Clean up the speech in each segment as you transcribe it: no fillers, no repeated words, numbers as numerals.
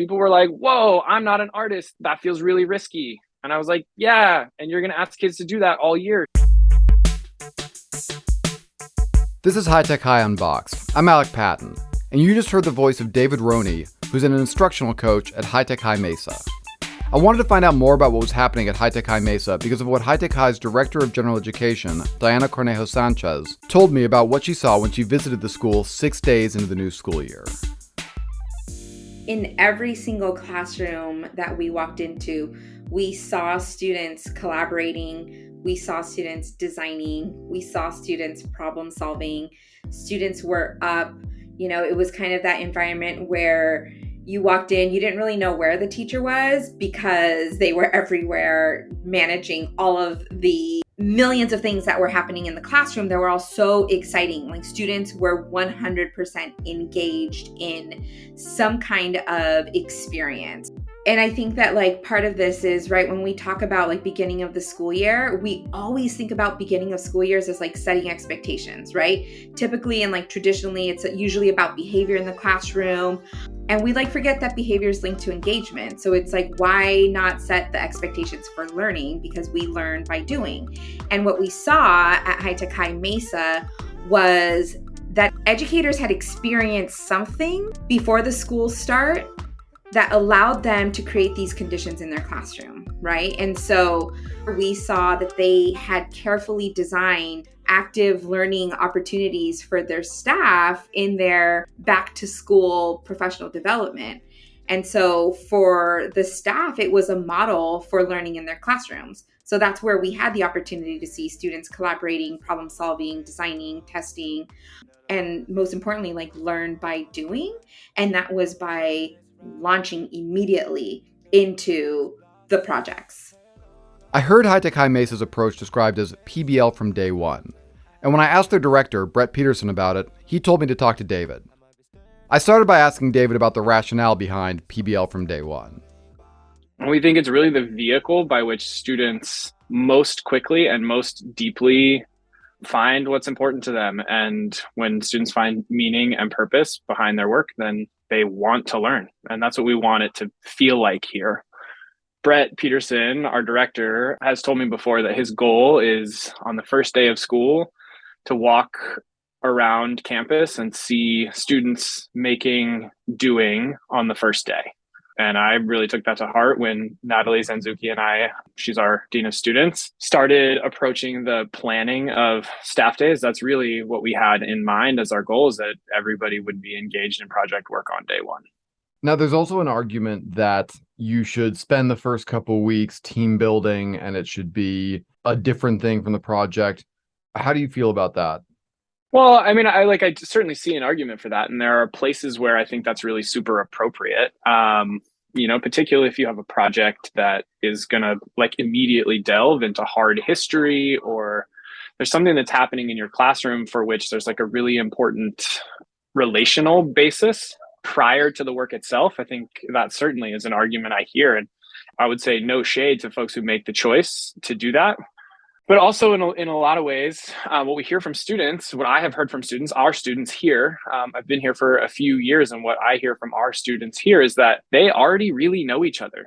people were like, whoa, I'm not an artist. That feels really risky. And I was like, yeah. And you're going to ask kids to do that all year. This is High Tech High Unboxed. I'm Alec Patton, and you just heard the voice of David Roney, who's an instructional coach at High Tech High Mesa. I wanted to find out more about what was happening at High Tech High Mesa because of what High Tech High's Director of General Education, Diana Cornejo Sanchez, told me about what she saw when she visited the school 6 days into the new school year. In every single classroom that we walked into, we saw students collaborating, we saw students designing, we saw students problem solving, students were up. It was kind of that environment where you walked in, you didn't really know where the teacher was because they were everywhere managing all of the millions of things that were happening in the classroom that were all so exciting. Like, students were 100% engaged in some kind of experience. And I think that part of this is, right, when we talk about beginning of the school year, we always think about beginning of school years as setting expectations, right? Typically and traditionally, it's usually about behavior in the classroom. And we forget that behavior is linked to engagement. So it's why not set the expectations for learning? Because we learn by doing. And what we saw at High Tech High Mesa was that educators had experienced something before the school start that allowed them to create these conditions in their classroom, right? And so we saw that they had carefully designed active learning opportunities for their staff in their back to school professional development. And so for the staff, it was a model for learning in their classrooms. So that's where we had the opportunity to see students collaborating, problem solving, designing, testing, and most importantly, learn by doing. And that was by launching immediately into the projects. I heard High Tech High Mesa's approach described as PBL from day one. And when I asked their director, Brett Peterson, about it, he told me to talk to David. I started by asking David about the rationale behind PBL from day one. We think it's really the vehicle by which students most quickly and most deeply find what's important to them. And when students find meaning and purpose behind their work, then they want to learn. And that's what we want it to feel like here. Brett Peterson, our director, has told me before that his goal is on the first day of school to walk around campus and see students doing on the first day. And I really took that to heart when Natalie Zanzuki and I, she's our Dean of Students, started approaching the planning of staff days. That's really what we had in mind as our goal, is that everybody would be engaged in project work on day one. Now, there's also an argument that you should spend the first couple of weeks team building and it should be a different thing from the project. How do you feel about that? Well, I mean, I certainly see an argument for that. And there are places where I think that's really super appropriate. Particularly if you have a project that is going to immediately delve into hard history, or there's something that's happening in your classroom for which there's a really important relational basis prior to the work itself. I think that certainly is an argument I hear. And I would say no shade to folks who make the choice to do that. But also in a lot of ways, what we hear from students, what I have heard from students, our students here, I've been here for a few years, and what I hear from our students here is that they already really know each other.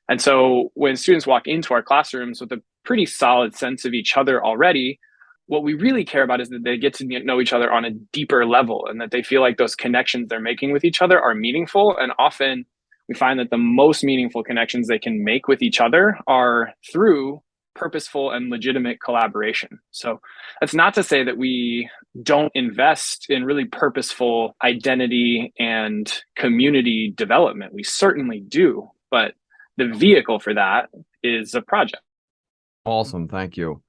And so when students walk into our classrooms with a pretty solid sense of each other already, what we really care about is that they get to know each other on a deeper level, and that they feel like those connections they're making with each other are meaningful. And often we find that the most meaningful connections they can make with each other are through purposeful and legitimate collaboration. So that's not to say that we don't invest in really purposeful identity and community development. We certainly do, but the vehicle for that is a project. Awesome. Thank you.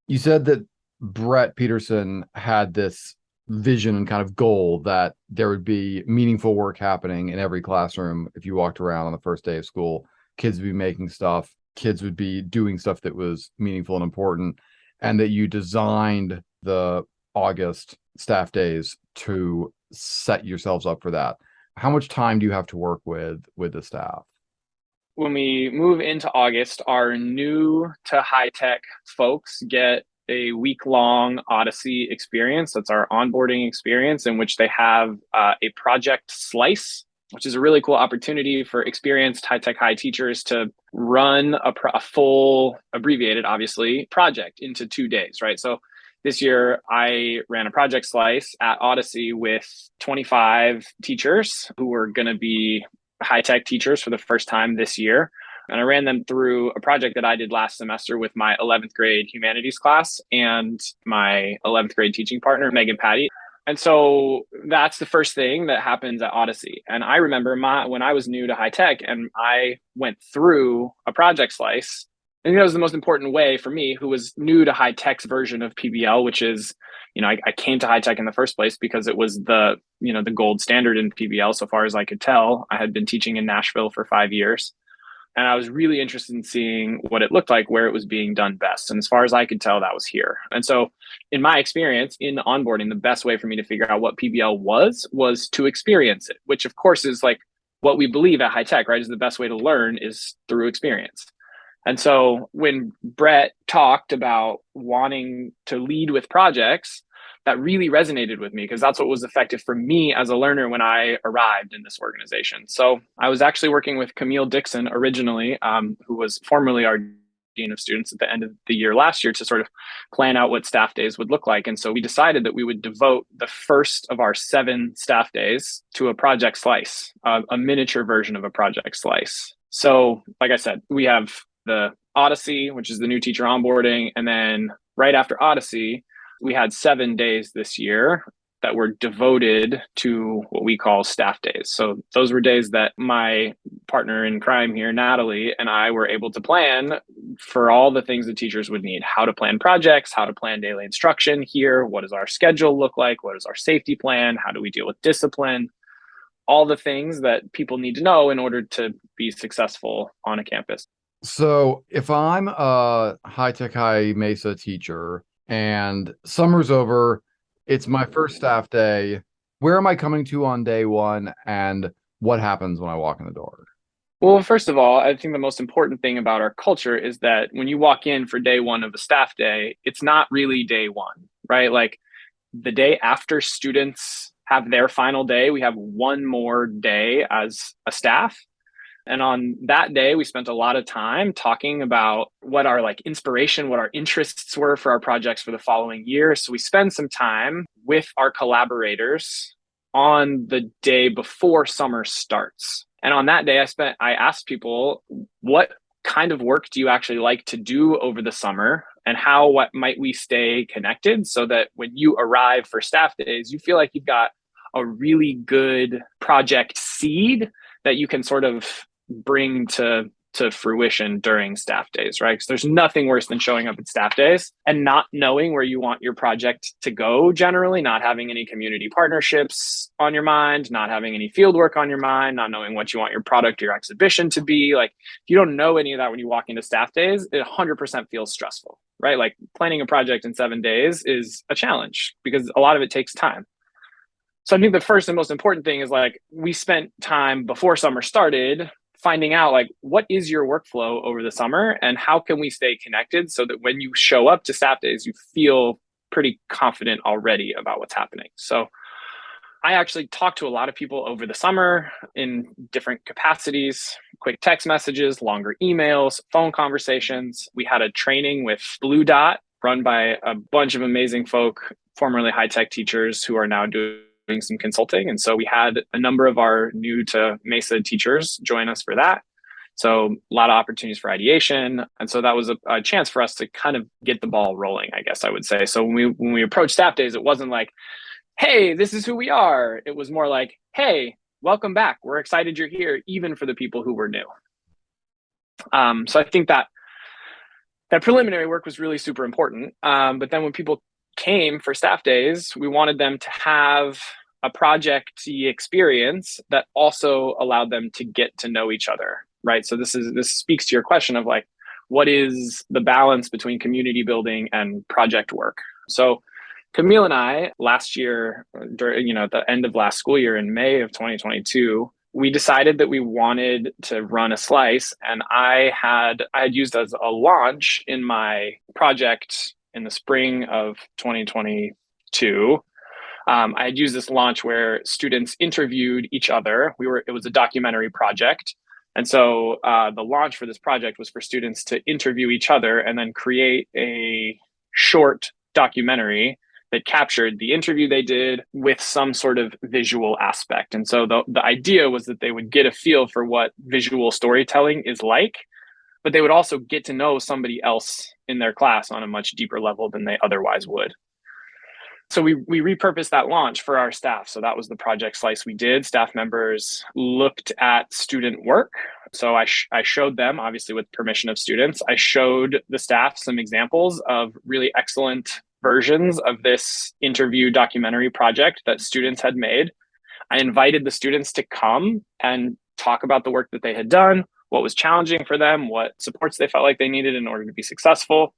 You said that Brett Peterson had this vision and kind of goal that there would be meaningful work happening in every classroom. If you walked around on the first day of school, kids would be making stuff. Kids would be doing stuff that was meaningful and important, and that you designed the August staff days to set yourselves up for that. How much time do you have to work with the staff? When we move into August, our new to high tech folks get a week-long Odyssey experience. That's our onboarding experience, in which they have a project slice which is a really cool opportunity for experienced high-tech high teachers to run a full, abbreviated, obviously, project into 2 days, right? So this year, I ran a project slice at Odyssey with 25 teachers who were going to be high-tech teachers for the first time this year. And I ran them through a project that I did last semester with my 11th grade humanities class and my 11th grade teaching partner, Megan Patty. And so that's the first thing that happens at Odyssey. And I remember when I was new to high tech and I went through a project slice, and it was the most important way for me, who was new to high tech's version of PBL, which is, I came to high tech in the first place because it was the gold standard in PBL. So far as I could tell, I had been teaching in Nashville for 5 years. And I was really interested in seeing what it looked like, where it was being done best. And as far as I could tell, that was here. And so in my experience in onboarding, the best way for me to figure out what PBL was to experience it, which of course is like what we believe at high tech, right? Is the best way to learn is through experience. And so when Brett talked about wanting to lead with projects, that really resonated with me because that's what was effective for me as a learner when I arrived in this organization. So I was actually working with Camille Dixon originally, who was formerly our dean of students at the end of the year last year, to sort of plan out what staff days would look like. And so we decided that we would devote the first of our 7 staff days to a project slice, a miniature version of a project slice. So like I said, we have the Odyssey, which is the new teacher onboarding. And then right after Odyssey, we had 7 days this year that were devoted to what we call staff days. So those were days that my partner in crime here, Natalie, and I were able to plan for all the things that teachers would need: how to plan projects, how to plan daily instruction here, what does our schedule look like, what is our safety plan, how do we deal with discipline, all the things that people need to know in order to be successful on a campus. So if I'm a high-tech high Mesa teacher and summer's over, it's my first staff day, where am I coming to on day one, and what happens when I walk in the door? Well, first of all, I think the most important thing about our culture is that when you walk in for day one of a staff day, it's not really day one, right? Like the day after students have their final day, we have one more day as a staff. And on that day, we spent a lot of time talking about what our inspiration, what our interests were for our projects for the following year. So we spend some time with our collaborators on the day before summer starts. And on that day, I asked people, what kind of work do you actually like to do over the summer? And what might we stay connected so that when you arrive for staff days, you feel like you've got a really good project seed that you can sort of bring to fruition during staff days, right? Because there's nothing worse than showing up at staff days and not knowing where you want your project to go, generally, not having any community partnerships on your mind, not having any field work on your mind, not knowing what you want your product or your exhibition to be. Like, if you don't know any of that when you walk into staff days, it 100% feels stressful, right? Like planning a project in 7 days is a challenge because a lot of it takes time. So I think the first and most important thing is we spent time before summer started finding out what is your workflow over the summer and how can we stay connected so that when you show up to staff days, you feel pretty confident already about what's happening. So I actually talked to a lot of people over the summer in different capacities: quick text messages, longer emails, phone conversations. We had a training with Blue Dot run by a bunch of amazing folk, formerly high-tech teachers who are now doing some consulting. And so we had a number of our new to Mesa teachers join us for that. So a lot of opportunities for ideation. And so that was a chance for us to kind of get the ball rolling, I guess I would say. So when we approached staff days, it wasn't like, hey, this is who we are. It was more like, hey, welcome back. We're excited you're here, even for the people who were new. So I think that preliminary work was really super important. But then when people came for staff days, we wanted them to have a project-y experience that also allowed them to get to know each other, right? So this speaks to your question of what is the balance between community building and project work? So Camille and I last year, during, at the end of last school year in May of 2022, we decided that we wanted to run a slice, and I had used as a launch in my project in the spring of 2022, I had used this launch where students interviewed each other. It was a documentary project. And so the launch for this project was for students to interview each other and then create a short documentary that captured the interview they did with some sort of visual aspect. And so the idea was that they would get a feel for what visual storytelling is like, but they would also get to know somebody else in their class on a much deeper level than they otherwise would. So we repurposed that launch for our staff. So that was the project slice we did. Staff members looked at student work. So I showed them, obviously with permission of students, I showed the staff some examples of really excellent versions of this interview documentary project that students had made. I invited the students to come and talk about the work that they had done, what was challenging for them, what supports they felt like they needed in order to be successful.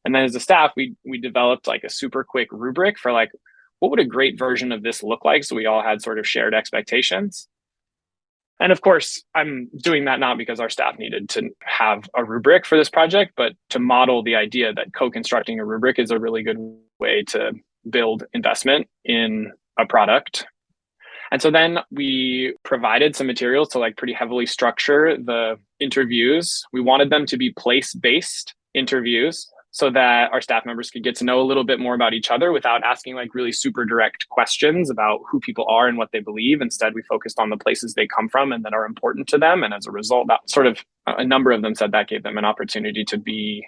And then as a staff, we developed like a super quick rubric for like, what would a great version of this look like? So we all had sort of shared expectations. And of course, I'm doing that not because our staff needed to have a rubric for this project, but to model the idea that co-constructing a rubric is a really good way to build investment in a product. And so then we provided some materials to like pretty heavily structure the interviews. We wanted them to be place-based interviews so that our staff members could get to know a little bit more about each other without asking like really super direct questions about who people are and what they believe. Instead, we focused on the places they come from and that are important to them. And as a result, that sort of a number of them said that gave them an opportunity to be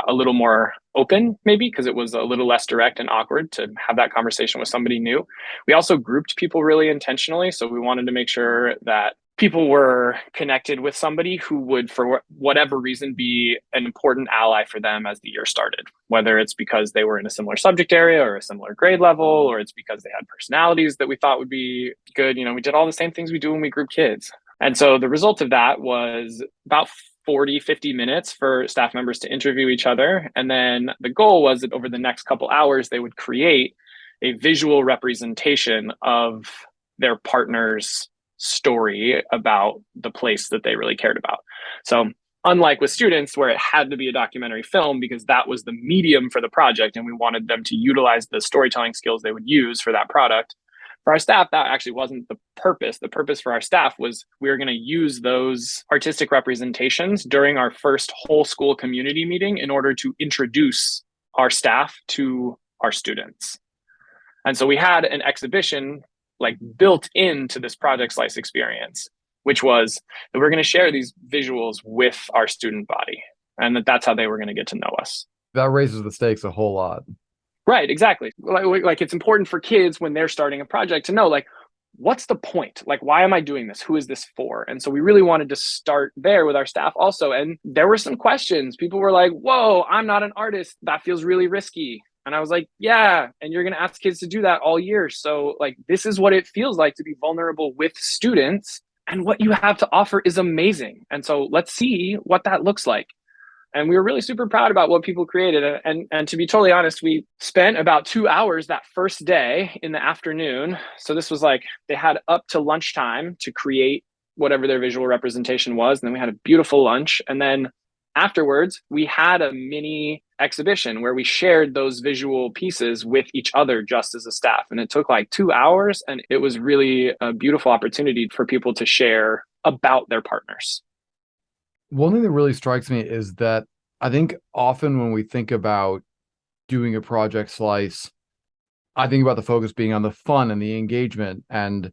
a little more open, maybe because it was a little less direct and awkward to have that conversation with somebody new. We also grouped people really intentionally. So we wanted to make sure that people were connected with somebody who would, for whatever reason, be an important ally for them as the year started, whether it's because they were in a similar subject area or a similar grade level, or it's because they had personalities that we thought would be good. We did all the same things we do when we group kids. And so the result of that was about 40, 50 minutes for staff members to interview each other. And then the goal was that over the next couple hours, they would create a visual representation of their partner's story about the place that they really cared about. So unlike with students where it had to be a documentary film because that was the medium for the project and we wanted them to utilize the storytelling skills they would use for that product, for our staff, that actually wasn't the purpose. The purpose for our staff was we were going to use those artistic representations during our first whole school community meeting in order to introduce our staff to our students. And so we had an exhibition like built into this project slice experience, which was that we're going to share these visuals with our student body and that's how they were going to get to know us. That raises the stakes a whole lot. Right, exactly. Like it's important for kids when they're starting a project to know like, what's the point? Like, why am I doing this? Who is this for? And so we really wanted to start there with our staff also. And there were some questions. People were like, whoa, I'm not an artist. That feels really risky. And I was like, yeah, and you're going to ask kids to do that all year. So like, this is what it feels like to be vulnerable with students. And what you have to offer is amazing. And so let's see what that looks like. And we were really super proud about what people created. And to be totally honest, we spent about 2 hours that first day in the afternoon. So this was like, they had up to lunchtime to create whatever their visual representation was. And then we had a beautiful lunch. And then afterwards, we had a mini exhibition where we shared those visual pieces with each other just as a staff. And it took like 2 hours. And it was really a beautiful opportunity for people to share about their partners. One thing that really strikes me is that I think often when we think about doing a project slice, I think about the focus being on the fun and the engagement, and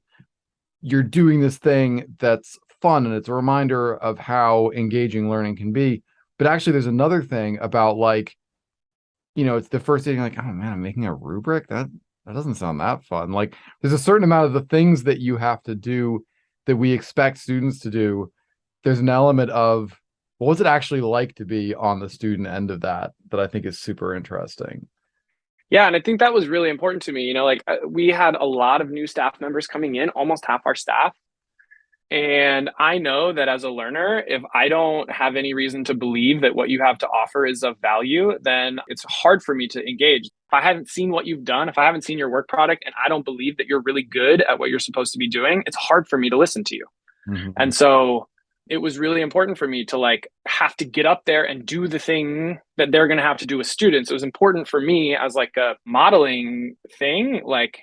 you're doing this thing that's fun and it's a reminder of how engaging learning can be. But actually there's another thing about like, it's the first day you're like, oh man, I'm making a rubric? That doesn't sound that fun. Like there's a certain amount of the things that you have to do that we expect students to do. There's an element of what's it actually like to be on the student end of that I think is super interesting. Yeah, and I think that was really important to me. We had a lot of new staff members coming in, almost half our staff. And I know that as a learner, if I don't have any reason to believe that what you have to offer is of value, then it's hard for me to engage. If I haven't seen what you've done, if I haven't seen your work product, and I don't believe that you're really good at what you're supposed to be doing, it's hard for me to listen to you. Mm-hmm. And so it was really important for me to like have to get up there and do the thing that they're going to have to do with students. It was important for me as like a modeling thing. Like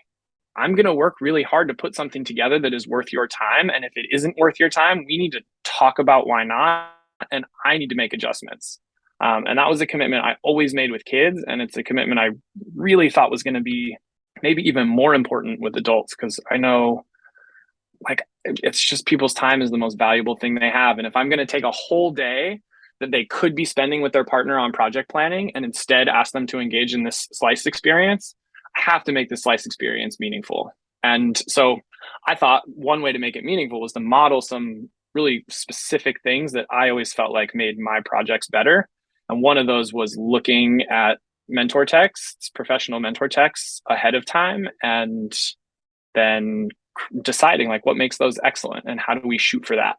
I'm going to work really hard to put something together that is worth your time. And if it isn't worth your time, we need to talk about why not. And I need to make adjustments. And that was a commitment I always made with kids. And it's a commitment I really thought was going to be maybe even more important with adults, because I know like it's just people's time is the most valuable thing they have. And if I'm going to take a whole day that they could be spending with their partner on project planning and instead ask them to engage in this slice experience, I have to make the slice experience meaningful. And so I thought one way to make it meaningful was to model some really specific things that I always felt like made my projects better. And one of those was looking at mentor texts, professional mentor texts ahead of time, and then deciding like what makes those excellent and how do we shoot for that,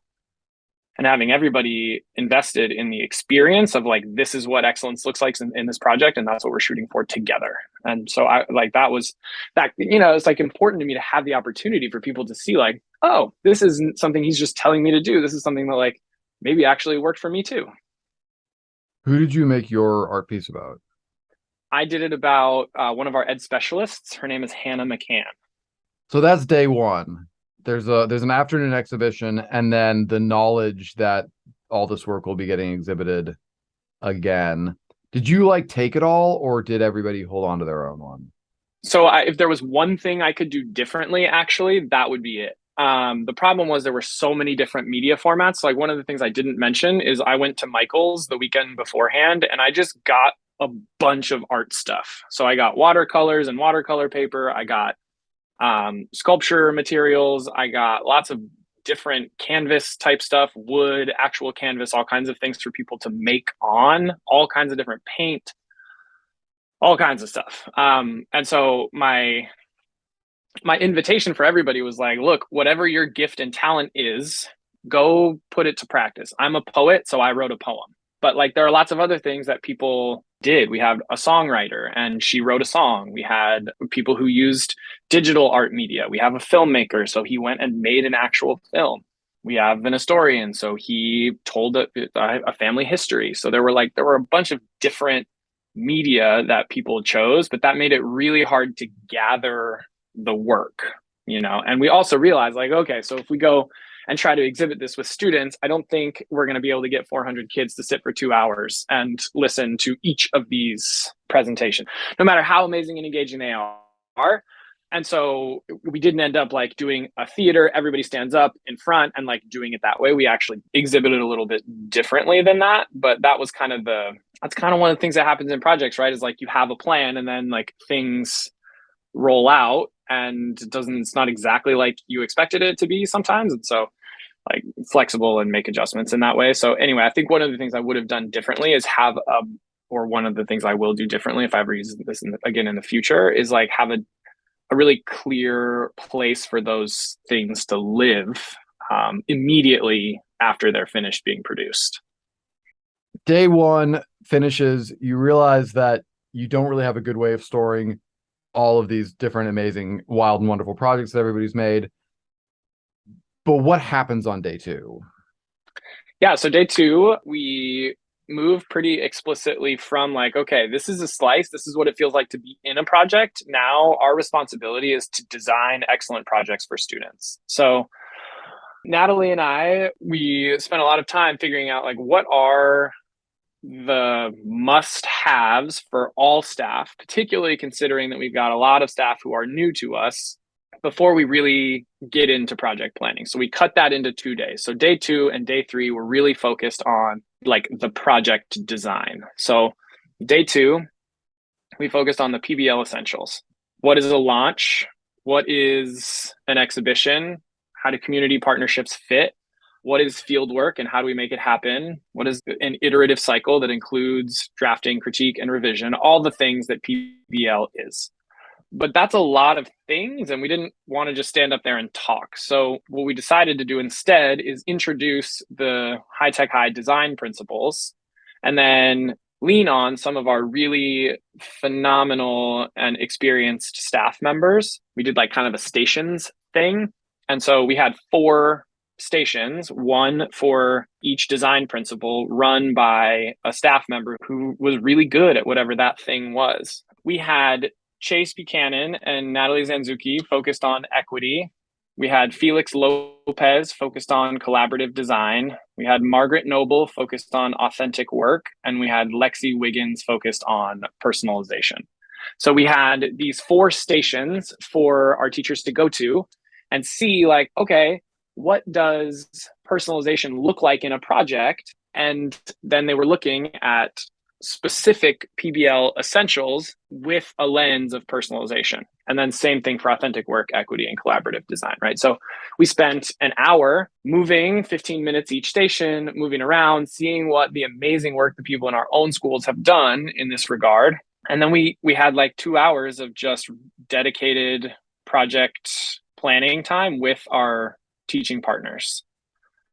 and having everybody invested in the experience of like, this is what excellence looks like in this project, and that's what we're shooting for together. And so I like that was that, it's like important to me to have the opportunity for people to see like, oh, this isn't something he's just telling me to do, this is something that like maybe actually worked for me too. Who did you make your art piece about? I did it about one of our ed specialists. Her name is Hannah McCann. So that's day one. There's an afternoon exhibition, and then the knowledge that all this work will be getting exhibited again. Did you like take it all, or did everybody hold on to their own one? So if there was one thing I could do differently, actually, that would be it. The problem was there were so many different media formats. Like one of the things I didn't mention is I went to Michael's the weekend beforehand and I just got a bunch of art stuff. So I got watercolors and watercolor paper. I got sculpture materials. I got lots of different canvas type stuff, wood, actual canvas, all kinds of things for people to make on, all kinds of different paint, all kinds of stuff. And so my invitation for everybody was like, look, whatever your gift and talent is, go put it to practice. I'm a poet, so I wrote a poem. But like there are lots of other things that people did. We had a songwriter and she wrote a song. We had people who used digital art media. We have a filmmaker, so he went and made an actual film. We have an historian, so he told a family history. So there were a bunch of different media that people chose, but that made it really hard to gather the work, and we also realized like, okay, so if we go and try to exhibit this with students, I don't think we're going to be able to get 400 kids to sit for 2 hours and listen to each of these presentations, no matter how amazing and engaging they are. And so we didn't end up like doing a theater, everybody stands up in front and like doing it that way. We actually exhibited a little bit differently than that, but that's kind of one of the things that happens in projects, right? Is like you have a plan and then like things roll out and it's not exactly like you expected it to be sometimes. And so like flexible and make adjustments in that way. So anyway, I think one of the things I would have done differently is or one of the things I will do differently if I ever use this again in the future is like have a really clear place for those things to live immediately after they're finished being produced. Day one finishes, you realize that you don't really have a good way of storing all of these different, amazing, wild and wonderful projects that everybody's made. But what happens on day two? Yeah, so day two, we move pretty explicitly from like, okay, this is a slice. This is what it feels like to be in a project. Now our responsibility is to design excellent projects for students. So Natalie and I, we spent a lot of time figuring out like what are the must-haves for all staff, particularly considering that we've got a lot of staff who are new to us before we really get into project planning. So we cut that into 2 days. So day 2 and day 3 were really focused on like the project design. So day 2, we focused on the PBL essentials. What is a launch? What is an exhibition? How do community partnerships fit? What is field work and how do we make it happen? What is an iterative cycle that includes drafting, critique, and revision? All the things that PBL is. But that's a lot of things, and we didn't want to just stand up there and talk. So what we decided to do instead is introduce the High Tech High design principles and then lean on some of our really phenomenal and experienced staff members. We did like kind of a stations thing. And so we had 4 stations, one for each design principle, run by a staff member who was really good at whatever that thing was. We had Chase Buchanan and Natalie Zanzuki focused on equity. We had Felix Lopez focused on collaborative design. We had Margaret Noble focused on authentic work. And we had Lexi Wiggins focused on personalization. So we had these 4 stations for our teachers to go to and see, like, okay, what does personalization look like in a project? And then they were looking at specific PBL essentials with a lens of personalization. And then same thing for authentic work, equity, and collaborative design, right? So we spent an hour moving 15 minutes each station, moving around, seeing what the amazing work the people in our own schools have done in this regard. And then we had like 2 hours of just dedicated project planning time with our teaching partners.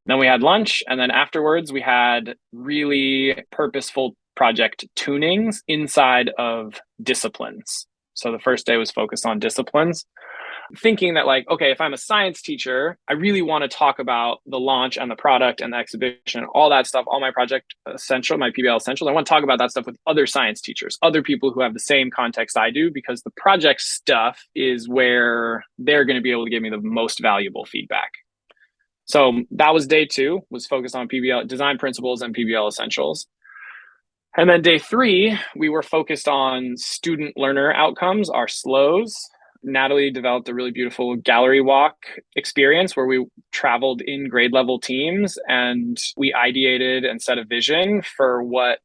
Then we had lunch, and then afterwards we had really purposeful project tunings inside of disciplines. So the first day was focused on disciplines, thinking that, like, okay, if I'm a science teacher, I really want to talk about the launch and the product and the exhibition, all that stuff, all my project essential, my PBL essentials. I want to talk about that stuff with other science teachers, other people who have the same context I do, because the project stuff is where they're going to be able to give me the most valuable feedback. So that was day 2, was focused on PBL design principles and PBL essentials. And then day 3, we were focused on student learner outcomes, our SLOs. Natalie developed a really beautiful gallery walk experience where we traveled in grade level teams and we ideated and set a vision for what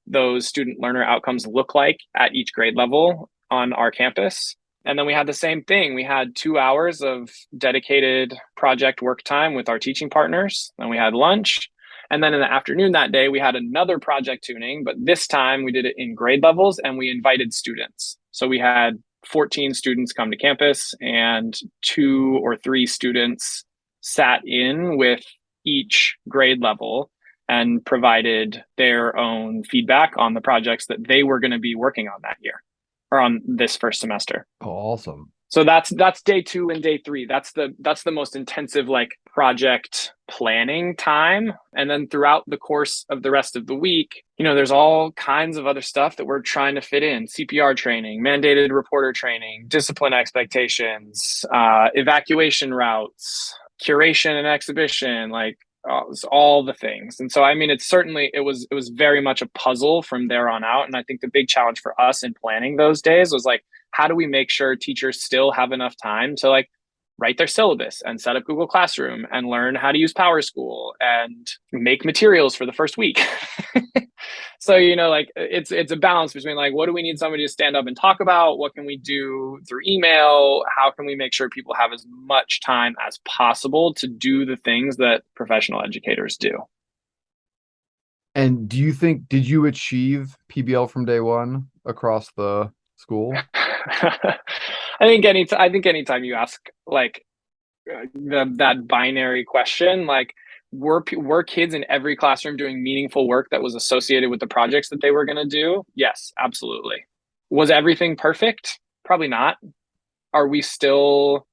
those student learner outcomes look like at each grade level on our campus. And then we had the same thing. We had 2 hours of dedicated project work time with our teaching partners. Then we had lunch. And then in the afternoon that day, we had another project tuning, but this time we did it in grade levels and we invited students. So we had 14 students come to campus and 2 or 3 students sat in with each grade level and provided their own feedback on the projects that they were going to be working on that year or on this first semester. Oh, awesome. So that's day 2 and day 3. That's the most intensive, like, project planning time. And then throughout the course of the rest of the week, there's all kinds of other stuff that we're trying to fit in: CPR training, mandated reporter training, discipline expectations, evacuation routes, curation and exhibition, like all the things. And so, I mean, it was very much a puzzle from there on out. And I think the big challenge for us in planning those days was, like, how do we make sure teachers still have enough time to, like, write their syllabus and set up Google Classroom and learn how to use PowerSchool and make materials for the first week. So, like, it's a balance between, like, what do we need somebody to stand up and talk about? What can we do through email? How can we make sure people have as much time as possible to do the things that professional educators do? And did you achieve PBL from day 1 across the school? I think anytime you ask, like, that binary question, like, were kids in every classroom doing meaningful work that was associated with the projects that they were going to do? Yes, absolutely. Was everything perfect? Probably not. Are we still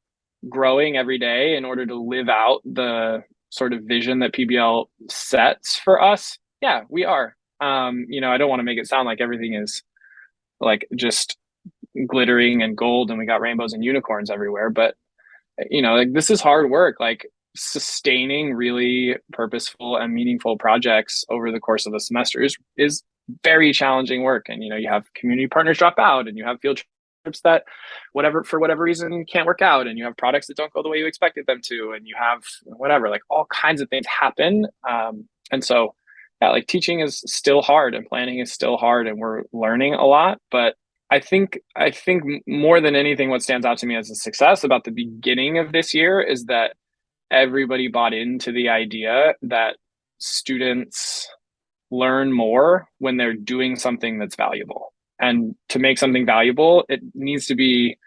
growing every day in order to live out the sort of vision that PBL sets for us? Yeah, we are. I don't want to make it sound like everything is, like, just glittering and gold and we got rainbows and unicorns everywhere, but like, this is hard work. Like, sustaining really purposeful and meaningful projects over the course of the semester is very challenging work. And you have community partners drop out, and you have field trips that for whatever reason can't work out, and you have products that don't go the way you expected them to, and you have whatever, like, all kinds of things happen. And so, yeah, like, teaching is still hard and planning is still hard, and we're learning a lot. But I think more than anything, what stands out to me as a success about the beginning of this year is that everybody bought into the idea that students learn more when they're doing something that's valuable. And to make something valuable, it needs to be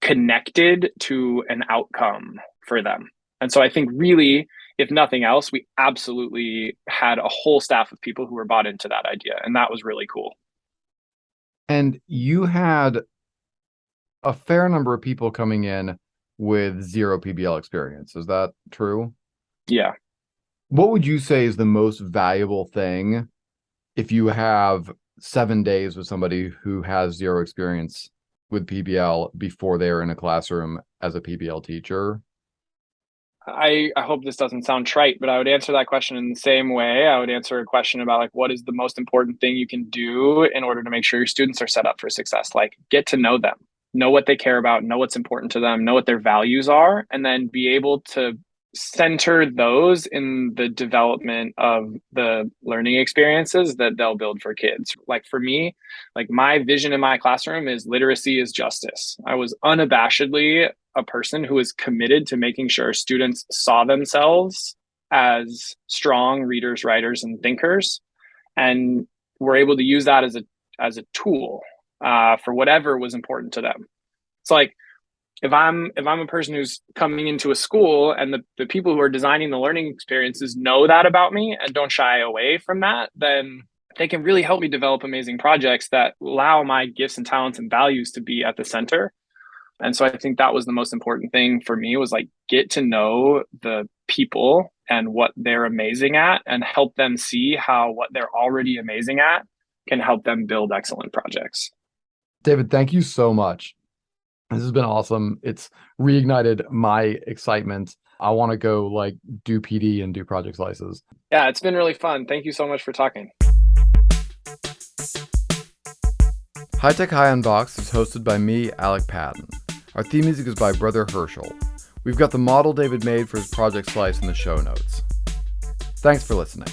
connected to an outcome for them. And so I think, really, if nothing else, we absolutely had a whole staff of people who were bought into that idea. And that was really cool. And you had a fair number of people coming in with 0 PBL experience. Is that true? Yeah. What would you say is the most valuable thing if you have 7 days with somebody who has 0 experience with PBL before they were in a classroom as a PBL teacher? I hope this doesn't sound trite, but I would answer that question in the same way. I would answer a question about like, what is the most important thing you can do in order to make sure your students are set up for success? Like, get to know them, know what they care about, know what's important to them, know what their values are, and then be able to center those in the development of the learning experiences that they'll build for kids. Like for me, like my vision in my classroom is literacy is justice. I was unabashedly a person who is committed to making sure students saw themselves as strong readers, writers, and thinkers, and were able to use that as a tool for whatever was important to them. It's like if I'm a person who's coming into a school and the people who are designing the learning experiences know that about me and don't shy away from that, then they can really help me develop amazing projects that allow my gifts and talents and values to be at the center. And so I think that was the most important thing for me, was like, get to know the people and what they're amazing at, and help them see how what they're already amazing at can help them build excellent projects. David, thank you so much. This has been awesome. It's reignited my excitement. I want to go like do PD and do project slices. Yeah, it's been really fun. Thank you so much for talking. High Tech High Unboxed is hosted by me, Alec Patton. Our theme music is by Brother Herschel. We've got the model David made for his project slice in the show notes. Thanks for listening.